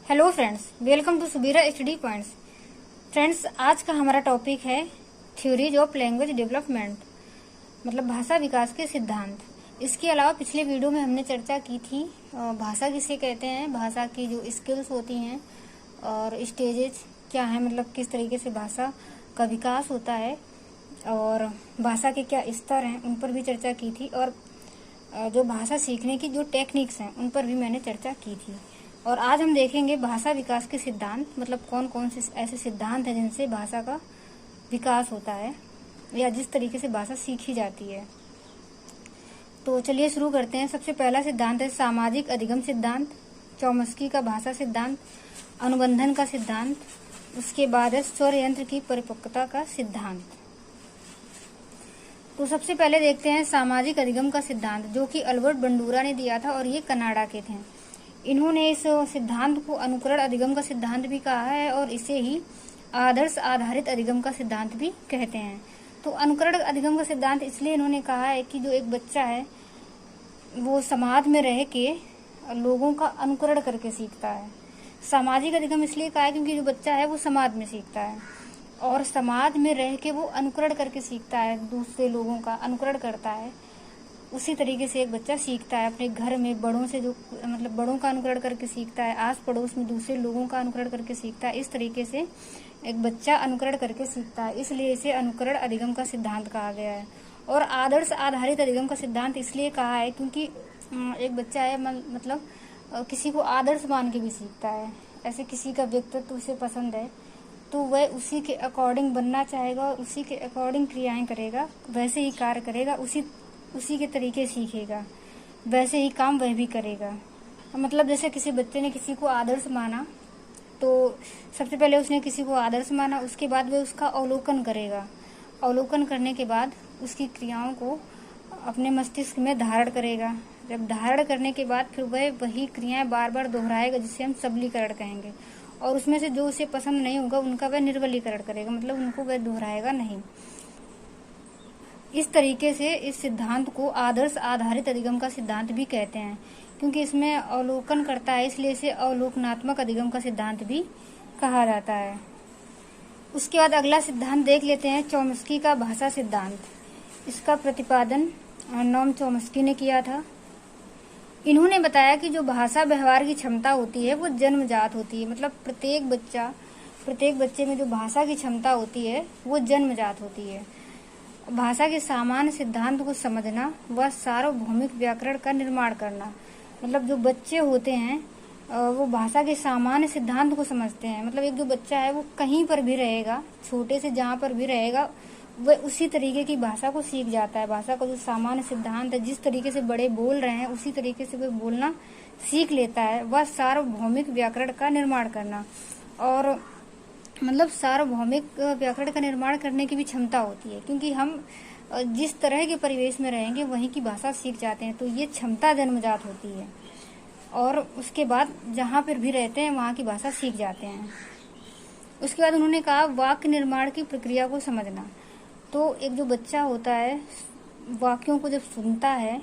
Hello friends, welcome to Subira study points. Friends, आज का हमारा टॉपिक है थ्योरीज ऑफ लैंग्वेज डेवलपमेंट, मतलब भाषा विकास के सिद्धांत। इसके अलावा पिछले वीडियो में हमने चर्चा की थी भाषा किसे कहते हैं, भाषा की जो स्किल्स होती हैं और स्टेजेस क्या है, मतलब किस तरीके से भाषा का विकास होता है और भाषा के क्या स्तर हैं, उन पर भी चर्चा की थी। और जो भाषा सीखने की जो टेक्निक्स हैं उन पर भी मैंने चर्चा की थी। और आज हम देखेंगे भाषा विकास के सिद्धांत, मतलब कौन कौन से ऐसे सिद्धांत हैं जिनसे भाषा का विकास होता है या जिस तरीके से भाषा सीखी जाती है। तो चलिए शुरू करते हैं। सबसे पहला सिद्धांत है सामाजिक अधिगम सिद्धांत, चॉम्स्की का भाषा सिद्धांत, अनुबंधन का सिद्धांत। उसके बाद है स्वर यंत्र की परिपक्वता का सिद्धांत। तो सबसे पहले देखते हैं सामाजिक अधिगम का सिद्धांत, जो कि अल्बर्ट बंडूरा ने दिया था और ये कनाडा के थे। इन्होंने इस सिद्धांत को अनुकरण अधिगम का सिद्धांत भी कहा है और इसे ही आदर्श आधारित अधिगम का सिद्धांत भी कहते हैं। तो अनुकरण अधिगम का सिद्धांत इसलिए इन्होंने कहा है कि जो एक बच्चा है वो समाज में रह के लोगों का अनुकरण करके सीखता है। सामाजिक अधिगम इसलिए कहा है क्योंकि जो बच्चा है वो समाज में सीखता है और समाज में रह के वो अनुकरण करके सीखता है, दूसरे लोगों का अनुकरण करता है। उसी तरीके से एक बच्चा सीखता है अपने घर में बड़ों से, जो मतलब बड़ों का अनुकरण करके सीखता है, आस पड़ोस में दूसरे लोगों का अनुकरण करके सीखता है। इस तरीके से एक बच्चा अनुकरण करके सीखता है, इसलिए इसे अनुकरण अधिगम का सिद्धांत कहा गया है। और आदर्श आधारित अधिगम का सिद्धांत इसलिए कहा है क्योंकि एक बच्चा है मतलब किसी को आदर्श मान के भी सीखता है। ऐसे किसी का व्यक्तित्व उसे पसंद है तो वह उसी के अकॉर्डिंग बनना चाहेगा और उसी के अकॉर्डिंग क्रियाएं करेगा, वैसे ही कार्य करेगा, उसी के तरीके सीखेगा, वैसे ही काम वह भी करेगा। मतलब जैसे किसी बच्चे ने किसी को आदर्श माना तो सबसे पहले उसने किसी को आदर्श माना, उसके बाद वह उसका अवलोकन करेगा। अवलोकन करने के बाद उसकी क्रियाओं को अपने मस्तिष्क में धारण करेगा। जब धारण करने के बाद फिर वह वही क्रियाएं बार बार दोहराएगा, जिसे हम सबलीकरण कहेंगे। और उसमें से जो उसे पसंद नहीं होगा उनका वह निर्बलीकरण करेगा, मतलब उनको वह दोहराएगा नहीं। इस तरीके से इस सिद्धांत को आदर्श आधारित अधिगम का सिद्धांत भी कहते हैं, क्योंकि इसमें अवलोकन करता है, इसलिए इसे अवलोकनात्मक अधिगम का सिद्धांत भी कहा जाता है। उसके बाद अगला सिद्धांत देख लेते हैं चॉम्स्की का भाषा सिद्धांत। इसका प्रतिपादन नोम चॉम्स्की ने किया था। इन्होंने बताया कि जो भाषा व्यवहार की क्षमता होती है वो जन्मजात होती है, मतलब प्रत्येक बच्चे में जो भाषा की क्षमता होती है वो जन्मजात होती है। भाषा के सामान्य सिद्धांत को समझना व सार्वभौमिक व्याकरण का निर्माण करना, मतलब जो बच्चे होते हैं वो भाषा के सामान्य सिद्धांत को समझते हैं। मतलब एक जो बच्चा है वो कहीं पर भी रहेगा, छोटे से जहाँ पर भी रहेगा, वह उसी तरीके की भाषा को सीख जाता है। भाषा का जो सामान्य सिद्धांत है, जिस तरीके से बड़े बोल रहे हैं उसी तरीके से वह बोलना सीख लेता है। वह सार्वभौमिक व्याकरण का निर्माण करना, और मतलब सार्वभौमिक व्याकरण का निर्माण करने की भी क्षमता होती है, क्योंकि हम जिस तरह के परिवेश में रहेंगे वहीं की भाषा सीख जाते हैं। तो ये क्षमता जन्मजात होती है और उसके बाद जहाँ पर भी रहते हैं वहाँ की भाषा सीख जाते हैं। उसके बाद उन्होंने कहा वाक्य निर्माण की प्रक्रिया को समझना। तो एक जो बच्चा होता है वाक्यों को जब सुनता है,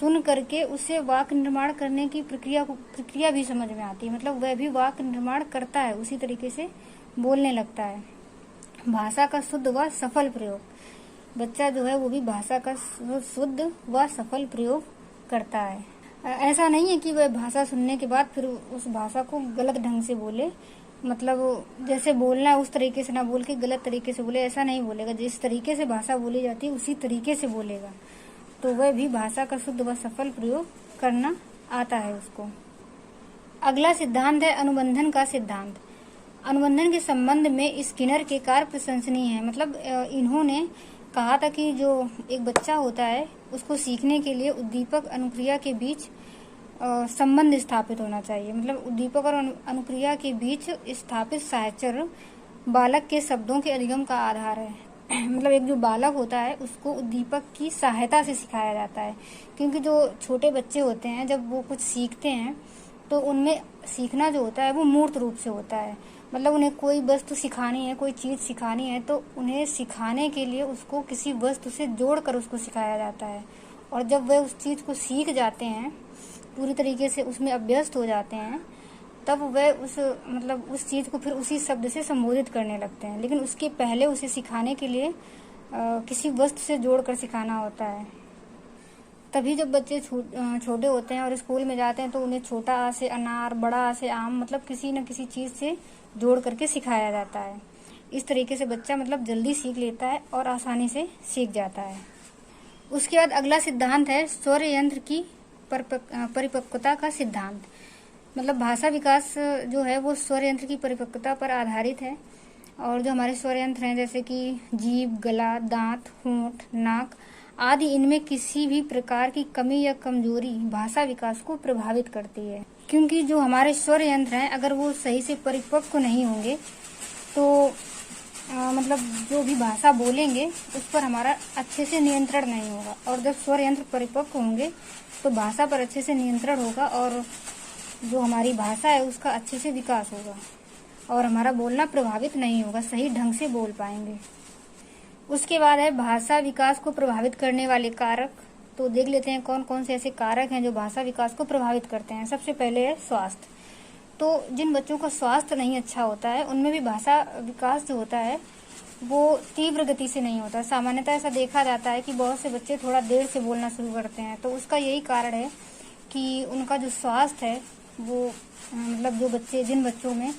सुन करके उसे वाक्य निर्माण करने की प्रक्रिया भी समझ में आती है, मतलब वह भी वाक्य निर्माण करता है, उसी तरीके से बोलने लगता है। भाषा का शुद्ध व सफल प्रयोग, बच्चा जो है वो भी भाषा का शुद्ध व सफल प्रयोग करता है। ऐसा नहीं है कि वह भाषा सुनने के बाद फिर उस भाषा को गलत ढंग से बोले, मतलब जैसे बोलना है उस तरीके से ना बोल के गलत तरीके से बोले, ऐसा नहीं बोलेगा। जिस तरीके से भाषा बोली जाती है उसी तरीके से बोलेगा, तो वह भी भाषा का शुद्ध व सफल प्रयोग करना आता है उसको। अगला सिद्धांत है अनुबंधन का सिद्धांत। अनुबंधन के संबंध में स्किनर के कार्य प्रशंसनीय है। मतलब इन्होंने कहा था कि जो एक बच्चा होता है उसको सीखने के लिए उद्दीपक अनुक्रिया के बीच संबंध स्थापित होना चाहिए। मतलब उद्दीपक और अनुक्रिया के बीच स्थापित साहचर्य बालक के शब्दों के अधिगम का आधार है। मतलब एक जो बालक होता है उसको उद्दीपक की सहायता से सिखाया जाता है, क्योंकि जो छोटे बच्चे होते हैं जब वो कुछ सीखते हैं तो उनमें सीखना जो होता है वो मूर्त रूप से होता है। मतलब उन्हें कोई वस्तु सिखानी है, कोई चीज सिखानी है, तो उन्हें सिखाने के लिए उसको किसी वस्तु से जोड़कर उसको सिखाया जाता है। और जब वह उस चीज को सीख जाते हैं, पूरी तरीके से उसमें अभ्यस्त हो जाते हैं, तब वह उस चीज को फिर उसी शब्द से संबोधित करने लगते हैं। लेकिन उसके पहले उसे सिखाने के लिए किसी वस्तु से जोड़कर सिखाना होता है। तभी जब बच्चे छोटे होते हैं और स्कूल में जाते हैं तो उन्हें छोटा आ से अनार, बड़ा आ से आम, मतलब किसी न किसी चीज से जोड़ करके सिखाया जाता है। इस तरीके से बच्चा जल्दी सीख लेता है और आसानी से सीख जाता है। उसके बाद अगला सिद्धांत है स्वर यंत्र की परिपक्वता का सिद्धांत। भाषा विकास जो है वो स्वर यंत्र की परिपक्वता पर आधारित है। और जो हमारे स्वर यंत्र हैं जैसे कि जीभ, गला, दांत, होंठ, नाक आदि, इनमें किसी भी प्रकार की कमी या कमजोरी भाषा विकास को प्रभावित करती है। क्योंकि जो हमारे स्वर यंत्र हैं अगर वो सही से परिपक्व नहीं होंगे तो जो भी भाषा बोलेंगे उस पर हमारा अच्छे से नियंत्रण नहीं होगा। और जब स्वर यंत्र परिपक्व होंगे तो भाषा पर अच्छे से नियंत्रण होगा और जो हमारी भाषा है उसका अच्छे से विकास होगा और हमारा बोलना प्रभावित नहीं होगा, सही ढंग से बोल पाएंगे। उसके बाद है भाषा विकास को प्रभावित करने वाले कारक। तो देख लेते हैं कौन कौन से ऐसे कारक हैं जो भाषा विकास को प्रभावित करते हैं। सबसे पहले है स्वास्थ्य। तो जिन बच्चों का स्वास्थ्य नहीं अच्छा होता है उनमें भी भाषा विकास जो होता है वो तीव्र गति से नहीं होता। सामान्यतः ऐसा देखा जाता है कि बहुत से बच्चे थोड़ा देर से बोलना शुरू करते हैं। तो उसका यही कारण है कि उनका जो स्वास्थ्य है वो जिन बच्चों में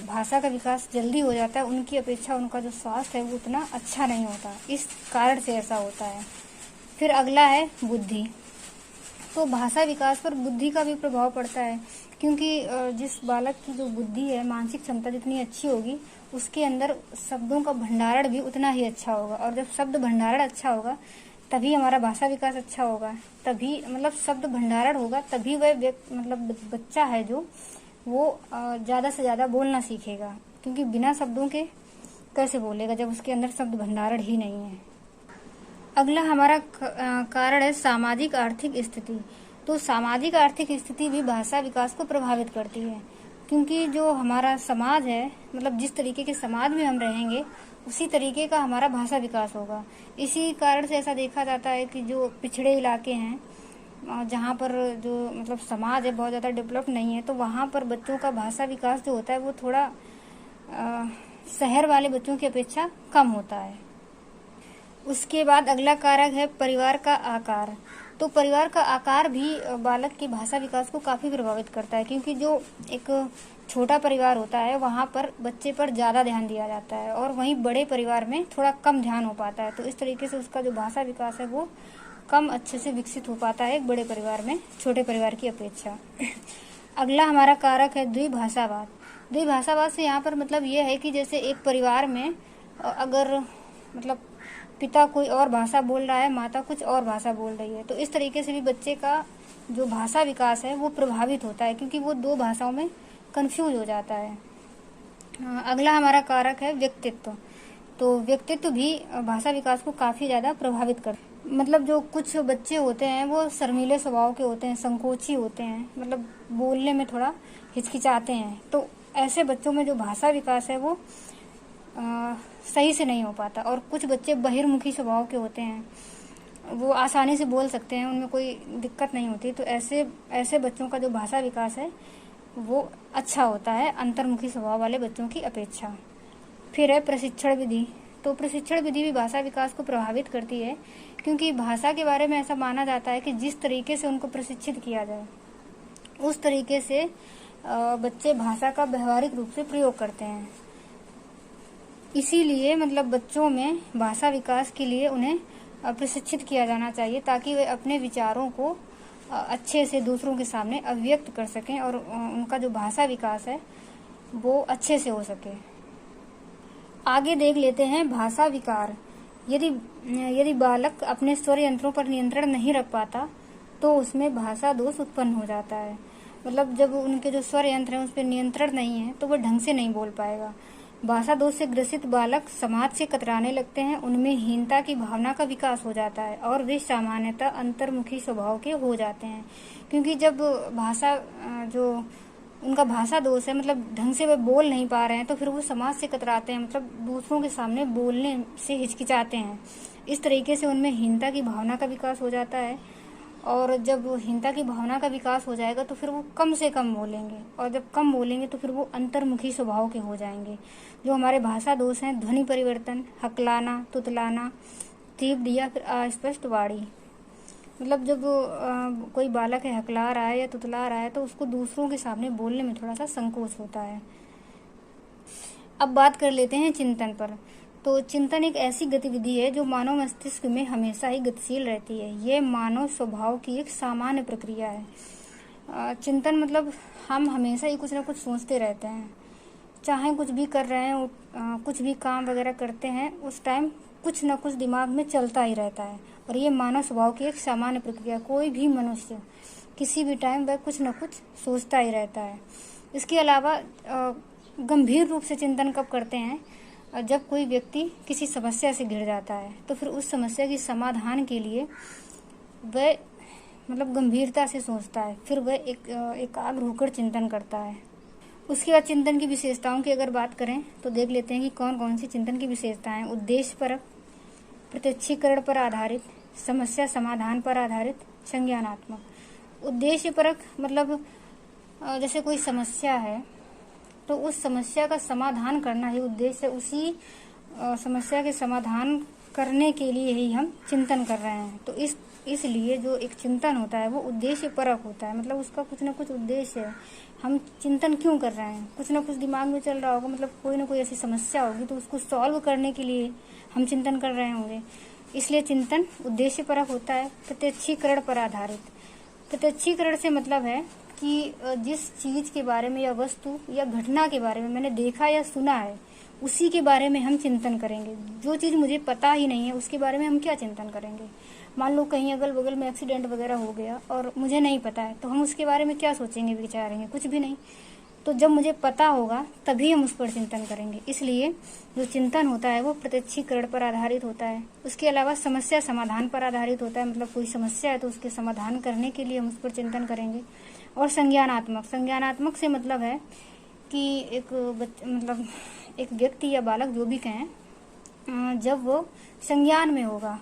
भाषा का विकास जल्दी हो जाता है उनकी अपेक्षा उनका जो स्वास्थ्य है वो उतना अच्छा नहीं होता। इस कारण से ऐसा होता है। फिर अगला है बुद्धि। तो भाषा विकास पर बुद्धि का भी प्रभाव पड़ता है, क्योंकि जिस बालक की जो बुद्धि है, मानसिक क्षमता जितनी अच्छी होगी उसके अंदर शब्दों का भंडारण भी उतना ही अच्छा होगा। और जब शब्द भंडारण अच्छा होगा तभी हमारा भाषा विकास अच्छा होगा। तभी शब्द भंडारण होगा तभी वह बच्चा है जो वो ज्यादा से ज्यादा बोलना सीखेगा। क्योंकि बिना शब्दों के कैसे बोलेगा जब उसके अंदर शब्द भंडारण ही नहीं है। अगला हमारा कारण है सामाजिक आर्थिक स्थिति। तो सामाजिक आर्थिक स्थिति भी भाषा विकास को प्रभावित करती है, क्योंकि जो हमारा समाज है जिस तरीके के समाज में हम रहेंगे उसी तरीके का हमारा भाषा विकास होगा। इसी कारण से ऐसा देखा जाता है कि जो पिछड़े इलाके हैं जहाँ पर जो समाज है बहुत ज़्यादा डेवलप नहीं है, तो वहाँ पर बच्चों का भाषा विकास जो होता है वो थोड़ा शहर वाले बच्चों की अपेक्षा कम होता है। उसके बाद अगला कारक है परिवार का आकार। तो परिवार का आकार भी बालक की भाषा विकास को काफ़ी प्रभावित करता है, क्योंकि जो एक छोटा परिवार होता है वहाँ पर बच्चे पर ज़्यादा ध्यान दिया जाता है और वहीं बड़े परिवार में थोड़ा कम ध्यान हो पाता है। तो इस तरीके से उसका जो भाषा विकास है वो कम अच्छे से विकसित हो पाता है एक बड़े परिवार में छोटे परिवार की अपेक्षा। अगला हमारा कारक है द्विभाषावाद। द्विभाषावाद से यहाँ पर ये है कि जैसे एक परिवार में अगर पिता कोई और भाषा बोल रहा है, माता कुछ और भाषा बोल रही है, तो इस तरीके से भी बच्चे का जो भाषा विकास है वो प्रभावित होता है, क्योंकि वो दो भाषाओं में कंफ्यूज हो जाता है। अगला हमारा कारक है व्यक्तित्व। तो व्यक्तित्व भी भाषा विकास को काफ़ी ज़्यादा प्रभावित करता है। जो कुछ बच्चे होते हैं वो शर्मीले स्वभाव के होते हैं, संकोची होते हैं, बोलने में थोड़ा हिचकिचाते हैं। तो ऐसे बच्चों में जो भाषा विकास है वो सही से नहीं हो पाता। और कुछ बच्चे बहिर्मुखी स्वभाव के होते हैं, वो आसानी से बोल सकते हैं, उनमें कोई दिक्कत नहीं होती। तो ऐसे बच्चों का जो भाषा विकास है वो अच्छा होता है अंतर्मुखी स्वभाव वाले बच्चों की अपेक्षा। फिर है प्रशिक्षण विधि। तो प्रशिक्षण विधि भी भाषा विकास को प्रभावित करती है, क्योंकि भाषा के बारे में ऐसा माना जाता है कि जिस तरीके से उनको प्रशिक्षित किया जाए उस तरीके से बच्चे भाषा का व्यवहारिक रूप से प्रयोग करते हैं। इसीलिए बच्चों में भाषा विकास के लिए उन्हें प्रशिक्षित किया जाना चाहिए, ताकि वे अपने विचारों को अच्छे से दूसरों के सामने अभिव्यक्त कर सकें और उनका जो भाषा विकास है वो अच्छे से हो सके। आगे देख लेते हैं भाषा विकार। यदि बालक अपने स्वर यंत्रों पर नियंत्रण नहीं रख पाता तो उसमें भाषा दोष उत्पन्न हो जाता है। जब उनके जो स्वर यंत्र हैं उस पर नियंत्रण नहीं है तो वह ढंग से नहीं बोल पाएगा। भाषा दोष से ग्रसित बालक समाज से कतराने लगते हैं, उनमें हीनता की भावना का विकास हो जाता है और वे सामान्यतः अंतर्मुखी स्वभाव के हो जाते हैं। क्योंकि जब उनका भाषा दोष है, ढंग से वे बोल नहीं पा रहे हैं, तो फिर वो समाज से कतराते हैं, दूसरों के सामने बोलने से हिचकिचाते हैं। इस तरीके से उनमें हीनता की भावना का विकास हो जाता है और जब हीनता की भावना का विकास हो जाएगा तो फिर वो कम से कम बोलेंगे, और जब कम बोलेंगे तो फिर वो अंतर्मुखी स्वभाव के हो जाएंगे। जो हमारे भाषा दोष हैं, ध्वनि परिवर्तन, हकलाना, तुतलाना, तीव्र या फिर अस्पष्ट वाणी। मतलब जब कोई बालक है हकला रहा है या तुतला रहा है तो उसको दूसरों के सामने बोलने में थोड़ा सा संकोच होता है। अब बात कर लेते हैं चिंतन पर। तो चिंतन एक ऐसी गतिविधि है जो मानव मस्तिष्क में हमेशा ही गतिशील रहती है। ये मानव स्वभाव की एक सामान्य प्रक्रिया है। चिंतन मतलब हम हमेशा ही कुछ ना कुछ सोचते रहते हैं, चाहे कुछ भी कर रहे हैं, कुछ भी काम वगैरह करते हैं, उस टाइम कुछ ना कुछ दिमाग में चलता ही रहता है। और ये मानव स्वभाव की एक सामान्य प्रक्रिया, कोई भी मनुष्य किसी भी टाइम वह कुछ ना कुछ सोचता ही रहता है। इसके अलावा गंभीर रूप से चिंतन कब करते हैं? जब कोई व्यक्ति किसी समस्या से घिर जाता है तो फिर उस समस्या की समाधान के लिए वह मतलब गंभीरता से सोचता है, फिर वह एकाग्र होकर चिंतन करता है। उसके बाद चिंतन की विशेषताओं की अगर बात करें तो देख लेते हैं कि कौन कौन सी चिंतन की विशेषताएं। उद्देश्यपरक, प्रत्यक्षीकरण पर आधारित, समस्या समाधान पर आधारित, संज्ञानात्मक। उद्देश्यपरक मतलब जैसे कोई समस्या है तो उस समस्या का समाधान करना ही उद्देश्य है। उसी समस्या के समाधान करने के लिए ही हम चिंतन कर रहे हैं। तो इसलिए जो एक चिंतन होता है वो उद्देश्य परक होता है, मतलब उसका कुछ ना कुछ उद्देश्य है। हम चिंतन क्यों कर रहे हैं? कुछ ना कुछ दिमाग में चल रहा होगा, मतलब कोई ना कोई ऐसी समस्या होगी तो उसको सॉल्व करने के लिए हम चिंतन कर रहे होंगे, इसलिए चिंतन उद्देश्य परक होता है। प्रत्यक्षीकरण पर आधारित। प्रत्यक्षीकरण से मतलब है कि जिस चीज के बारे में या वस्तु या घटना के बारे में मैंने देखा या सुना है उसी के बारे में हम चिंतन करेंगे। जो चीज मुझे पता ही नहीं है उसके बारे में हम क्या चिंतन करेंगे? मान लो कहीं अगल बगल में एक्सीडेंट वगैरह हो गया और मुझे नहीं पता है तो हम उसके बारे में क्या सोचेंगे, विचारेंगे? कुछ भी नहीं। तो जब मुझे पता होगा तभी हम उस पर चिंतन करेंगे। इसलिए जो चिंतन होता है वो प्रत्यक्षीकरण पर आधारित होता है। उसके अलावा समस्या समाधान पर आधारित होता है, मतलब कोई समस्या है तो उसके समाधान करने के लिए हम उस पर चिंतन करेंगे। और संज्ञानात्मक। संज्ञानात्मक से मतलब है कि मतलब एक व्यक्ति या बालक जो भी कहें, जब वो संज्ञान में होगा,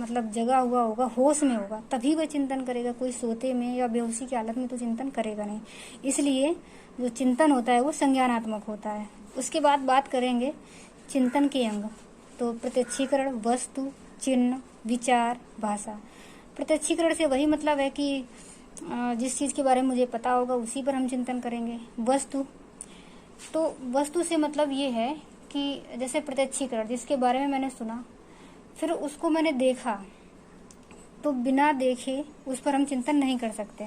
मतलब जगा हुआ होगा, होश में होगा, तभी वह चिंतन करेगा। कोई सोते में या बेहोशी की हालत में तो चिंतन करेगा नहीं। इसलिए जो चिंतन होता है वो संज्ञानात्मक होता है। उसके बाद बात करेंगे चिंतन के अंग। तो प्रत्यक्षीकरण, वस्तु, चिन्ह, विचार, भाषा। प्रत्यक्षीकरण से वही मतलब है कि जिस चीज के बारे में मुझे पता होगा उसी पर हम चिंतन करेंगे। वस्तु, तो वस्तु से मतलब ये है कि जैसे प्रत्यक्षीकरण, जिसके बारे में मैंने सुना फिर उसको मैंने देखा, तो बिना देखे उस पर हम चिंतन नहीं कर सकते।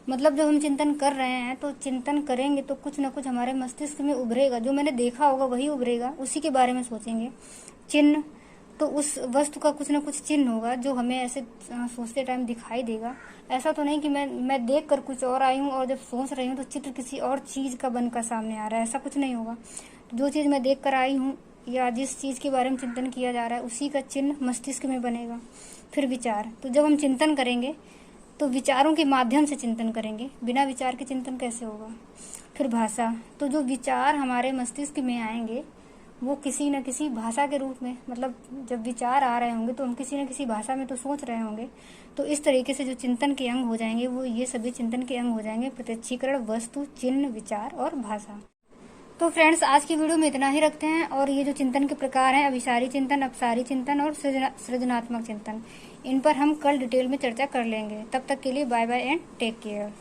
मतलब जब हम चिंतन कर रहे हैं तो चिंतन करेंगे तो कुछ ना कुछ हमारे मस्तिष्क में उभरेगा, जो मैंने देखा होगा वही उभरेगा, उसी के बारे में सोचेंगे। चिन्ह, तो उस वस्तु का कुछ ना कुछ चिन्ह होगा जो हमें ऐसे सोचते टाइम दिखाई देगा। ऐसा तो नहीं कि मैं देख कर कुछ और आई हूँ और जब सोच रही हूँ तो चित्र किसी और चीज का बनकर सामने आ रहा है, ऐसा कुछ नहीं होगा। जो चीज मैं देख कर आई हूँ या जिस चीज के बारे में चिंतन किया जा रहा है उसी का चिन्ह मस्तिष्क में बनेगा। फिर विचार, तो जब हम चिंतन करेंगे तो विचारों के माध्यम से चिंतन करेंगे, बिना विचार के चिंतन कैसे होगा। फिर भाषा, तो जो विचार हमारे मस्तिष्क में आएंगे वो किसी न किसी भाषा के रूप में, मतलब जब विचार आ रहे होंगे तो हम किसी न किसी भाषा में तो सोच रहे होंगे। तो इस तरीके से जो चिंतन के अंग हो जाएंगे वो ये सभी चिंतन के अंग हो जाएंगे। प्रत्यक्षीकरण, वस्तु, चिन्ह, विचार और भाषा। तो फ्रेंड्स, आज की वीडियो में इतना ही रखते हैं। और ये जो चिंतन के प्रकार हैं, अभिसारी चिंतन, अपसारी चिंतन और सृजनात्मक चिंतन, इन पर हम कल डिटेल में चर्चा कर लेंगे। तब तक के लिए bye bye and take care.